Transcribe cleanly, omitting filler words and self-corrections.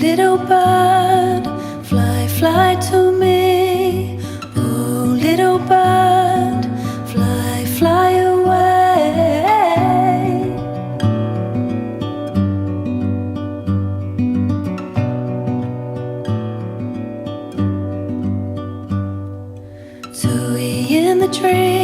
little bird, fly, fly to me. Oh, little bird, fly, fly away. Tui in the tree.